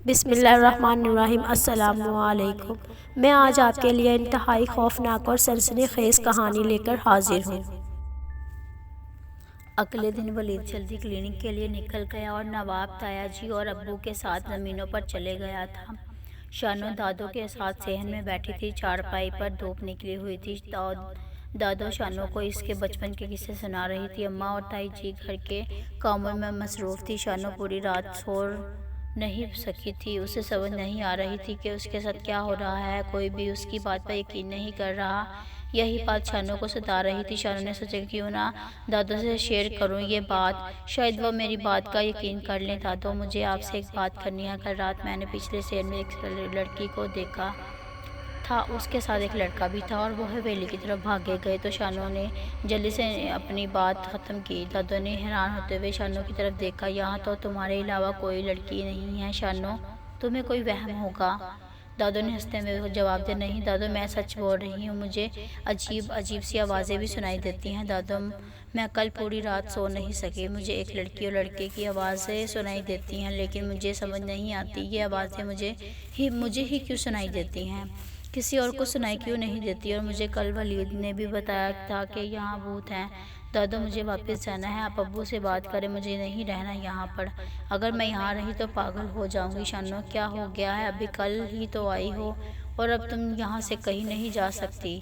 बिस्मिल्लाहिर्रहमानिर्रहीम। अस्सलामुअलैकुम। मैं आज आपके लिए इंतहाई खौफनाक और सनसनीखेज़ कहानी लेकर हाजिर हूँ। अगले दिन वलीद जल्दी क्लिनिक के लिए निकल गया और नवाब ताया जी और अब्बू के साथ ज़मीनों पर चले गया था। शानो दादो के साथ सेहन में बैठी थी। चारपाई पर धूप निकली हुई थी। दादो शानो को इसके बचपन के किस्से सुना रही थी। अम्मा और ताई जी घर के कामों में मसरूफ़ थी। शानो पूरी रात सो नहीं सकी थी। उसे समझ नहीं आ रही थी कि उसके साथ क्या हो रहा है। कोई भी उसकी बात पर यकीन नहीं कर रहा। यही बात शानो को सता रही थी। शानो ने सोचा क्यों ना दादो से शेयर करूं ये बात, शायद वो मेरी बात का यकीन कर लें। दादो, मुझे आपसे एक बात करनी है। कल रात मैंने पिछले शहर में एक लड़की को देखा था। उसके साथ एक लड़का भी था और वो हवेली की तरफ भागे गए। तो शानो ने जल्दी से अपनी बात ख़त्म की। दादो ने हैरान होते हुए शानो की तरफ देखा। यहाँ तो तुम्हारे अलावा कोई लड़की नहीं है शानो, तुम्हें कोई वहम होगा। दादो ने हंसते हुए जवाब दिया, नहीं दादो, मैं सच बोल रही हूँ। मुझे अजीब अजीब सी आवाज़ें भी सुनाई देती हैं दादो। मैं कल पूरी रात सो नहीं सकी। मुझे एक लड़की और लड़के की आवाज़ें सुनाई देती हैं, लेकिन मुझे समझ नहीं आती ये आवाज़ें मुझे ही क्यों सुनाई देती हैं, किसी और को सुनाई क्यों नहीं देती। और मुझे कल वलीद ने भी बताया था कि यहाँ भूत हैं। दादो, मुझे वापस जाना है। आप अब्बू से बात करें, मुझे नहीं रहना यहाँ पर। अगर मैं यहाँ रही तो पागल हो जाऊँगी। शानो, क्या हो गया है? अभी कल ही तो आई हो और अब तुम यहाँ से कहीं नहीं जा सकती।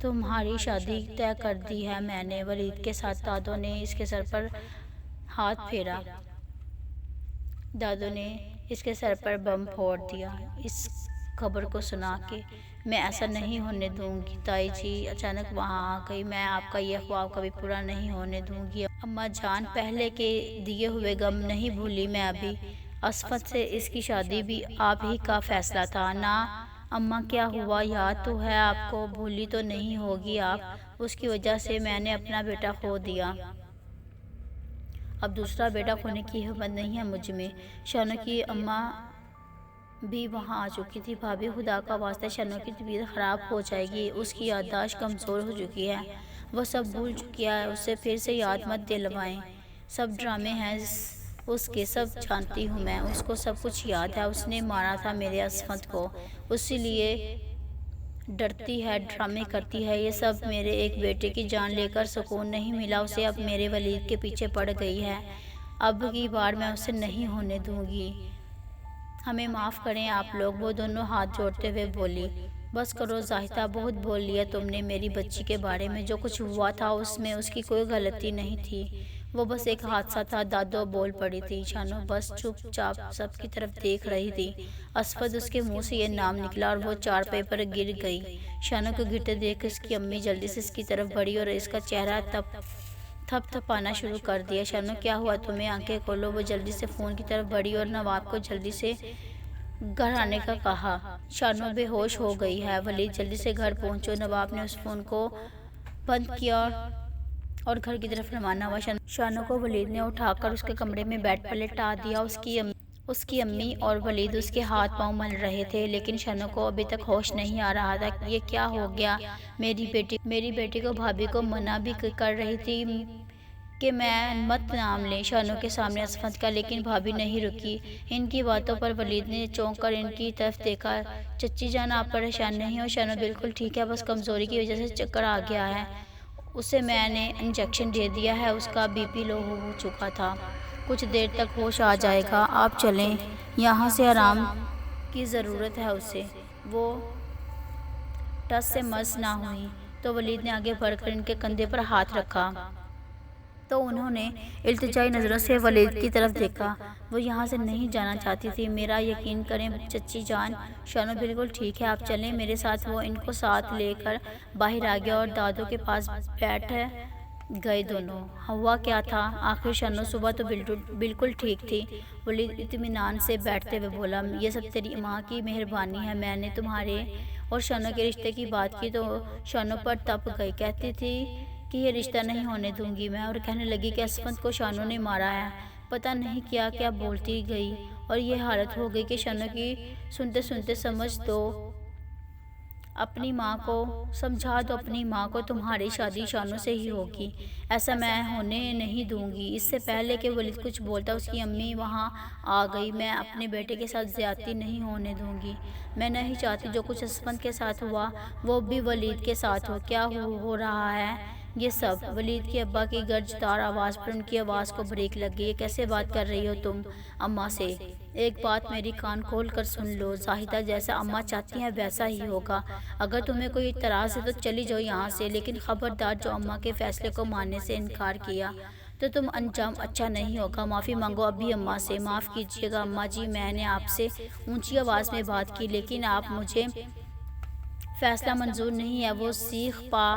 तुम्हारी शादी तय कर दी है मैंने वलीद के साथ। दादो ने इसके सर पर हाथ फेरा। दादो ने इसके सर पर बम फोड़ दिया। इस खबर को सुना के मैं ऐसा नहीं होने दूंगी। ताई जी अचानक वहाँ आ गई। मैं आपका यह ख्वाब कभी पूरा नहीं होने दूंगी। अम्मा जान, पहले के दिए हुए गम नहीं भूली मैं अभी। असफत से इसकी शादी भी आप ही का फैसला था ना अम्मा? क्या हुआ, याद तो है आपको? भूली तो नहीं होगी आप। उसकी वजह से मैंने अपना बेटा खो दिया। अब दूसरा बेटा खोने की हिम्मत नहीं है मुझ में। शानो की अम्मा भी वहाँ आ चुकी थी। भाभी, खुदा का वास्ता, शानो की तबीयत ख़राब हो जाएगी। उसकी याददाश्त कमज़ोर हो चुकी है। वो सब भूल चुकी है। उसे फिर से याद मत दिलवाएं। सब ड्रामे हैं उसके, सब जानती हूँ मैं। उसको सब कुछ याद है। उसने मारा था मेरे असफत को, इसीलिए डरती है, ड्रामे करती है। ये सब मेरे एक बेटे की जान लेकर सुकून नहीं मिला उसे। अब मेरे वलीद के पीछे पड़ गई है। अब की बार मैं उसे नहीं होने दूंगी। हमें माफ़ करें आप लोग। वो दोनों हाथ जोड़ते हुए बोली। बस करो जाहिदा, बहुत बोल लिया तुमने। मेरी बच्ची के बारे में जो कुछ हुआ था उसमें उसकी कोई गलती नहीं थी। वो बस एक हादसा था। दादो बोल पड़ी थी। शानो बस चुपचाप सबकी तरफ देख रही थी। असफद, उसके मुंह से ये नाम निकला और वो चारपाई पर गिर गई। शानो को गिरते देख उसकी अम्मी जल्दी से इसकी तरफ बढ़ी और इसका चेहरा थपथपाना शुरू कर दिया। शानो, क्या हुआ तुम्हें? आंखें खोलो। वो जल्दी से फ़ोन की तरफ बढ़ी और नवाब को जल्दी से घर आने का कहा। शानो बेहोश हो गई है। वलीद, जल्दी से घर पहुंचो। नवाब ने उस फ़ोन को बंद किया और घर की तरफ रवाना हुआ। शानो को वलीद ने उठाकर उसके कमरे में बेड पर लेटा दिया। उसकी अम्मी और वलीद उसके हाथ पांव मल रहे थे, लेकिन शानो को अभी तक होश नहीं आ रहा था। ये क्या हो गया? मेरी बेटी को भाभी को मना भी कर रही थी कि मैं मत नाम लें शानो के सामने असफत का, लेकिन भाभी नहीं रुकी। इनकी बातों पर वलीद ने चौंक कर इनकी तरफ देखा। चच्ची जान, आप परेशान नहीं हो? शानो बिल्कुल ठीक है, बस कमज़ोरी की वजह से चक्कर आ गया है। उसे मैंने इंजेक्शन दे दिया है। उसका बीपी लो हो चुका था, कुछ देर तक होश आ जाएगा। आप चलें, यहाँ से आराम की ज़रूरत है उसे। वो टस से मस ना हुई तो वलीद ने आगे बढ़कर इनके कंधे पर हाथ रखा तो उन्होंने इल्तिजाई नज़रों से वलीद की तरफ देखा। वो यहाँ से नहीं जाना चाहती थी। मेरा यकीन करें चच्ची जान, शानो बिल्कुल ठीक है, आप चलें मेरे साथ। वो इनको साथ लेकर बाहर आ गया और दादू के पास बैठ गए दोनों। हुआ क्या था आखिर शानो? सुबह तो बिल्कुल ठीक थी। वलीद इत्मीनान से बैठते हुए बोला, ये सब तेरी माँ की मेहरबानी है। मैंने तुम्हारे और शानो के रिश्ते की बात की तो शानो पर तप गई। कहती थी कि ये रिश्ता नहीं होने दूंगी मैं, और कहने लगी कि असफत को शानो ने मारा है। पता नहीं क्या क्या बोलती गई और ये हालत हो गई कि शानो की सुनते सुनते समझ तो अपनी माँ को समझा दो, अपनी माँ को तुम्हारी शादी शानों से ही होगी, ऐसा मैं होने नहीं दूंगी। इससे पहले कि वलीद कुछ बोलता उसकी अम्मी वहाँ आ गई। मैं अपने बेटे के साथ ज्यादती नहीं होने दूंगी। मैं नहीं चाहती जो कुछ असफंद के साथ हुआ वो भी वलीद के साथ हो। क्या हो रहा है ये सब? वलीद के अब्बा की गर्जदार आवाज़ पर उनकी आवाज़ को ब्रेक लग गई। कैसे बात कर रही हो तुम अम्मा से? एक बात मेरी कान खोल कर सुन लो जाहिदा, जैसा अम्मा चाहती हैं वैसा ही होगा। अगर तुम्हें कोई इतराज़ है तो चली जाओ यहाँ से, लेकिन खबरदार जो अम्मा के फैसले को मानने से इनकार किया तो तुम अंजाम अच्छा नहीं होगा। माफ़ी मांगो अभी अम्मा से। माफ़ कीजिएगा अम्मा जी, मैंने आपसे ऊंची आवाज़ में बात की, लेकिन आप मुझे फैसला मंजूर नहीं है। वो सीख पा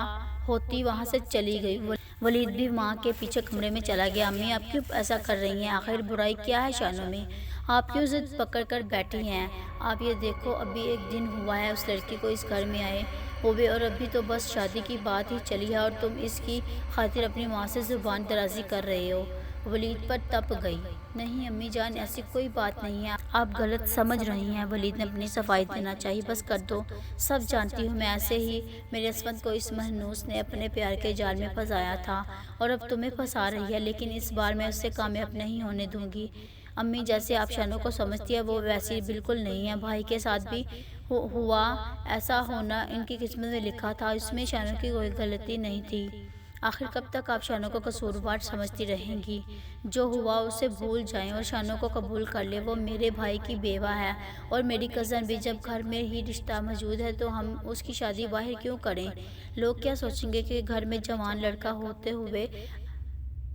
होती वहाँ से चली गई। वलीद भी माँ के पीछे कमरे में चला गया। अम्मी आप क्यों ऐसा कर रही हैं? आखिर बुराई क्या है शानों में? आप क्यों जिद पकड़ कर बैठी हैं? आप ये देखो अभी एक दिन हुआ है उस लड़की को इस घर में आए हुए, और अभी तो बस शादी की बात ही चली है और तुम इसकी खातिर अपनी माँ से ज़ुबान दराजी कर रहे हो। वलीद पर तप गई। नहीं अम्मी जान, ऐसी कोई बात नहीं है, आप गलत समझ रही हैं। वलीद ने अपनी सफाई देना चाहिए। बस कर दो, सब जानती हूँ मैं। ऐसे ही मेरे असमत को इस महनूस ने अपने प्यार के जाल में फंसाया था और अब तुम्हें फंसा रही है, लेकिन इस बार मैं उससे कामयाब नहीं होने दूंगी। अम्मी जैसे आप शानों को समझती है वो वैसी बिल्कुल नहीं है। भाई के साथ भी हुआ, ऐसा होना इनकी किस्मत में लिखा था, इसमें शानों की कोई गलती नहीं थी। आखिर कब तक आप शानों को कसूरवार समझती रहेंगी? जो हुआ उसे भूल जाएं और शानों को कबूल कर ले। वो मेरे भाई की बेवा है और मेरी कज़न भी। जब घर में ही रिश्ता मौजूद है तो हम उसकी शादी बाहर क्यों करें? लोग क्या सोचेंगे कि घर में जवान लड़का होते हुए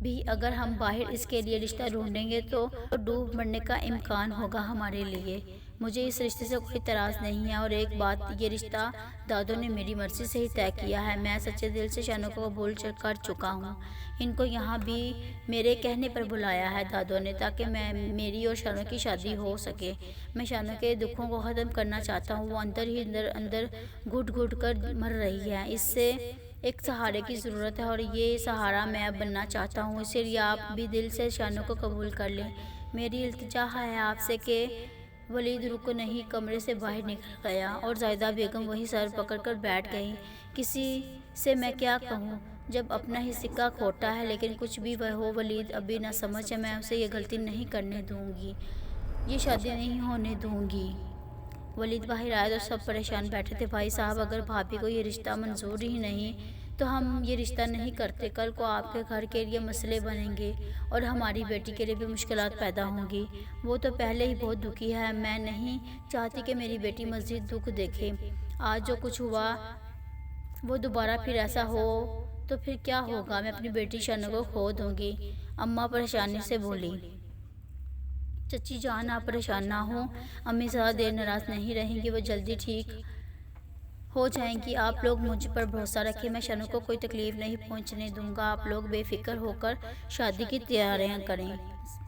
भी अगर हम बाहर इसके लिए रिश्ता ढूंढेंगे तो डूब मरने का इम्कान होगा हमारे लिए। मुझे इस रिश्ते से कोई तराज नहीं है, और एक बात, ये रिश्ता दादों ने मेरी मर्जी से ही तय किया है। मैं सच्चे दिल से शानों को कबूल कर चुका हूँ। इनको यहाँ भी मेरे कहने पर बुलाया है दादों ने, ताकि मेरी और शानों की शादी हो सके। मैं शानों के दुखों को ख़त्म करना चाहता हूँ। वो अंदर ही अंदर घुट घुट कर मर रही है। इससे एक सहारे की ज़रूरत है और ये सहारा मैं अब बनना चाहता हूँ। इसलिए आप भी दिल से शानों को कबूल कर लें। मेरी इल्तिजा है आपसे कि वलीद रुको नहीं कमरे से बाहर निकल गया और जायदा बेगम वहीं सर पकड़कर बैठ गई। किसी से मैं क्या कहूँ जब अपना ही सिक्का खोटा है? लेकिन कुछ भी वह हो, वलीद अभी ना समझ है। मैं उसे ये गलती नहीं करने दूँगी, ये शादी नहीं होने दूँगी। वलीद बाहर आया तो सब परेशान बैठे थे। भाई साहब, अगर भाभी को ये रिश्ता मंजूर ही नहीं तो हम ये रिश्ता नहीं करते। कल को आपके घर के लिए मसले बनेंगे और हमारी बेटी के लिए भी मुश्किलात पैदा होंगी। वो तो पहले ही बहुत दुखी है। मैं नहीं चाहती कि मेरी बेटी मज़ीद दुख देखे। आज जो कुछ हुआ वो दोबारा फिर ऐसा हो तो फिर क्या होगा? मैं अपनी बेटी शानों को खो दूँगी। अम्मा परेशानी से बोली। चची जान आप परेशान ना हो, अम्मी ज़्यादा देर नाराज़ नहीं रहेंगी, वो जल्दी ठीक हो जाएंगी। आप लोग मुझ पर भरोसा रखें, मैं शानों को कोई तकलीफ़ नहीं पहुंचने दूंगा। आप लोग बेफिक्र होकर शादी की तैयारियां करें,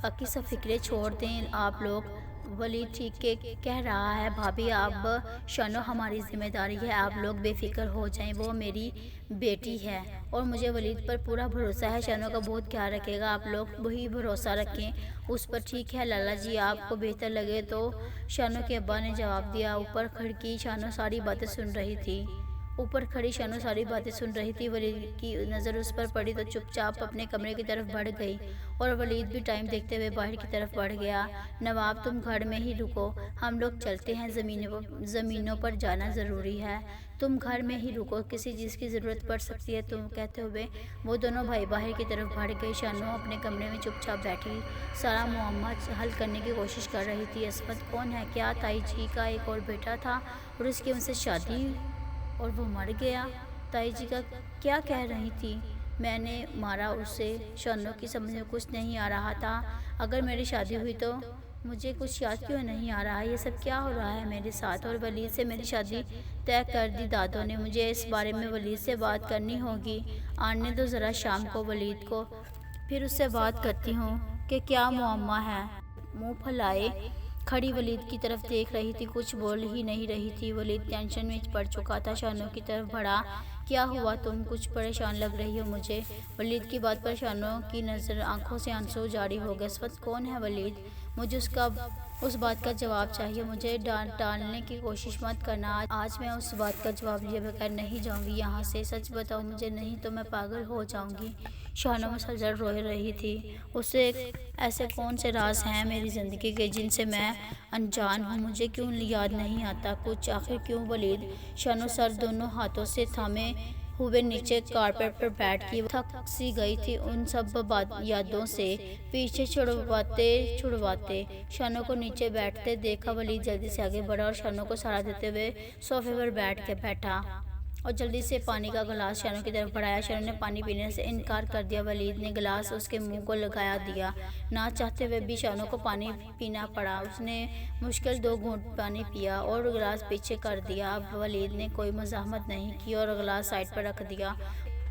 बाकी सब फिक्रें छोड़ दें आप लोग। वलीद ठीक के कह रहा है भाभी, अब शानो हमारी जिम्मेदारी है, आप लोग बेफिक्र हो जाएं। वो मेरी बेटी है और मुझे वलीद पर पूरा भरोसा है। शानो का बहुत ख्याल रखेगा, आप लोग वही भरोसा रखें उस पर। ठीक है लाला जी, आपको बेहतर लगे तो। शानो के अब्बा ने जवाब दिया। ऊपर खड़ी शानो सारी बातें सुन रही थी। वलीद की नज़र उस पर पड़ी तो चुपचाप अपने कमरे की तरफ बढ़ गई और वलीद भी टाइम देखते हुए बाहर की तरफ बढ़ गया। नवाब तुम घर में ही रुको, हम लोग चलते हैं, ज़मीनों पर जाना ज़रूरी है। तुम घर में ही रुको, किसी चीज़ की ज़रूरत पड़ सकती है। तुम कहते हुए वो दोनों भाई बाहर की तरफ बढ़ गए। शानो अपने कमरे में चुपचाप बैठी सारा मुअम्मा हल करने की कोशिश कर रही थी। असमत कौन है? क्या ताई जी का एक और बेटा था और उसकी उनसे शादी और वो मर गया? ताई जी का क्या कह रही थी? मैंने मारा उसे। शानों की समझ में कुछ नहीं आ रहा था। अगर मेरी शादी हुई तो मुझे कुछ याद क्यों नहीं आ रहा? ये सब क्या हो रहा है मेरे साथ? और वलीद से मेरी शादी तय कर दी दादों ने। मुझे इस बारे में वलीद से बात करनी होगी। आने दो ज़रा शाम को वलीद को, फिर उससे बात करती हूँ कि क्या मुअम्मा है। मुँह फैलाए खड़ी वलीद की तरफ देख रही थी, कुछ बोल ही नहीं रही थी। वलीद टेंशन में पड़ चुका था। शानों की तरफ बढ़ा। क्या हुआ? तुम कुछ परेशान लग रही हो मुझे। वलीद की बात पर शानों की नज़र आंखों से आंसू जारी हो गए। इस वक्त कौन है वलीद? मुझे उसका उस बात का जवाब चाहिए, मुझे टालने की कोशिश मत करना। आज मैं उस बात का जवाब लिए बगैर नहीं जाऊंगी यहाँ से। सच बताओ मुझे, नहीं तो मैं पागल हो जाऊंगी। शानो मसलसल रो रही थी। उसे ऐसे कौन से राज हैं मेरी ज़िंदगी के जिनसे मैं अनजान हूँ? मुझे क्यों याद नहीं आता कुछ? आखिर क्यों वलीद? शानो सर दोनों हाथों से थामे हुए नीचे कारपेट पर बैठ के थक सी गई थी उन सब यादों से पीछे छुड़वाते। शानो को नीचे बैठते देखा। वलीद जल्दी से आगे बढ़ा और शानो को सहारा देते हुए सोफे पर बैठा और जल्दी से पानी का गिलास शानो की तरफ बढ़ाया। शानो ने पानी पीने से इनकार कर दिया। वलीद ने गिलास उसके मुंह को लगाया दिया। ना चाहते हुए भी शानो को पानी पीना पड़ा। उसने मुश्किल 2 घूंट पानी पिया और गिलास पीछे कर दिया। अब वलीद ने कोई मज़ाहमत नहीं की और गिलास साइड पर रख दिया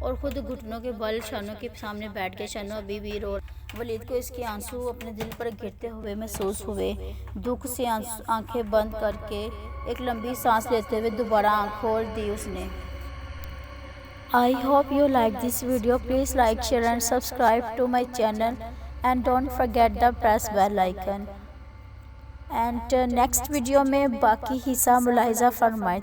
और ख़ुद घुटनों के बल शानो के सामने बैठ गए। शानो अभी भी रो। वलीद को इसके आंसू अपने दिल पर गिरते हुए महसूस हुए। दुख से आंखें बंद करके एक लंबी सांस लेते हुए दोबारा आंख खोल दी उसने। I hope you like this video. Please like, share and subscribe to my channel and don't forget the press bell icon. And next video में बाकी हिस्सा मुलाहिज़ा फरमाएं।